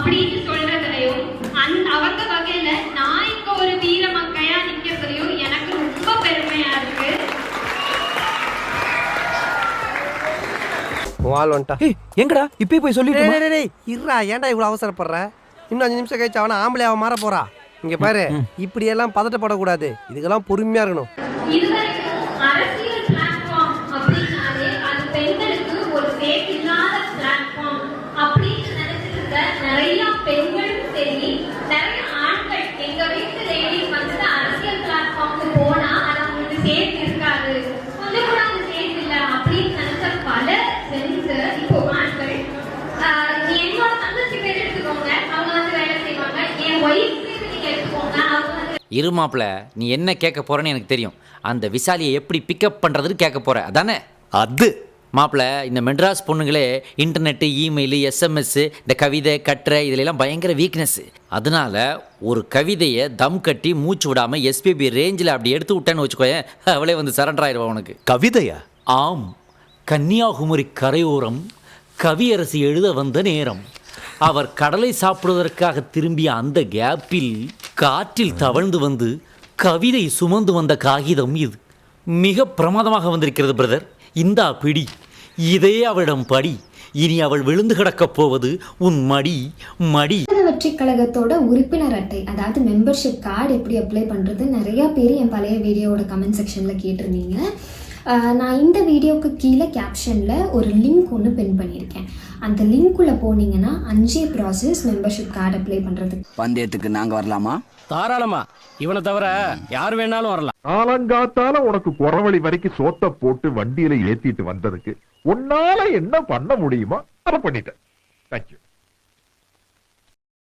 அப்படின்னு சொல்றதுலயும் அவங்க வகையில நான் இங்க ஒரு வீர மக்கையா நிக்கிறதுலயும் எனக்கு ரொம்ப பெருமையா இருக்கு. எங்கடா இப்பயே போய் சொல்லிட்டு இருடா, ஏன்டா இவ்வளவு அவசரப்படுற? இன்னும் 5 நிமிஷம் கழிச்சு அவனை ஆம்பளையாவ மாற போறா. இங்க பாரு, இப்படி எல்லாம் பதட்டப்படக்கூடாது. இதுக்கெல்லாம் பொறுமையா இருக்கணும். இதுவரைக்கும் அரசியல் பிளாட்ஃபார்ம் அப்படின்னாலே அது பெண்களுக்கு ஒரு சேஃப் இல்லாத பிளாட்ஃபார்ம் அப்படின்னு நினைச்சிட்டு இருக்க நிறைய பெண்களும் சரி, நிறைய ஆண்கள் எங்க வீட்டு லேடிஸ் வந்துட்டு அரசியல் பிளாட்ஃபார்முக்கு போனா அது அவங்களுக்கு சேஃப் இருக்காது, கொஞ்சம் கூட அது சேஃப் இல்லை அப்படின்னு நினைச்ச பல ஜென்ஸ் இப்போ ஆண்கள் என்னோட தங்கச்சி பேர் எடுத்துக்கோங்க, அவங்க வந்து வேலை செய்வாங்க. என் ஒய்ஃப் பேர் நீங்க எடுத்துக்கோங்க, அவங்க வந்து இருமாப்ல நீ என்ன கேட்க போறேன்னு எனக்கு தெரியும். அந்த விசாலியை எப்படி பிக்கப் பண்றதுன்னு கேட்க போற அதானே? அது மாப்பிள்ள, இந்த மெட்ராஸ் பொண்ணுங்களே இன்டர்நெட்டு, இமெயில், எஸ்எம்எஸ், இந்த கவிதை கட்டுரை இதிலெல்லாம் பயங்கர வீக்னஸ். அதனால ஒரு கவிதையை தம் கட்டி மூச்சு விடாம எஸ்பிபி ரேஞ்சில் அப்படி எடுத்து விட்டேன்னு வச்சுக்கோயேன், அவளே வந்து சரண்டர் ஆயிடுவா உனக்கு. கவிதையா? ஆம். கன்னியாகுமரி கரையோரம் கவியரசி எழுத வந்த நேரம். அவர் கடலை சாப்பிடுவதற்காக திரும்பிய அந்த கேப்பில் காற்றில் தவழ்ந்து வந்து கவிதை சுமந்து வந்த காகிதம் இது. மிக பிரமாதமாக வந்திருக்கிறது பிரதர். இந்தா பிடி, இதே அவளிடம் படி. இனி அவள் விழுந்து கிடக்கப் போவது உன் மடி மடி. வெற்றி கழகத்தோட உறுப்பினர் அட்டை, அதாவது மெம்பர்ஷிப் கார்டு எப்படி அப்ளை பண்ணுறது நிறைய பேர் என் பழைய வீடியோவோட கமெண்ட் செக்ஷனில் கேட்டிருந்தீங்க. நான் இந்த வீடியோவுக்கு கீழே கேப்ஷனில் ஒரு லிங்க் ஒன்று பின் பண்ணியிருக்கேன். அந்த லிங்க்குள்ளே போனீங்கன்னா 5 ப்ராசஸ் மெம்பர்ஷிப் கார்டு அப்ளை பண்ணுறதுக்கு. பந்தயத்துக்கு நாங்கள் வரலாமா? தாராளமா, இவனை தவிர யார் வேணாலும் வரலாம். காலங்காத்தால உனக்கு குறவழி வரைக்கும் சோத்த போட்டு வண்டியில ஏத்திட்டு வந்ததுக்கு உன்னால என்ன பண்ண முடியுமோ அதை பண்ணிட்டேன். தேங்க்யூ.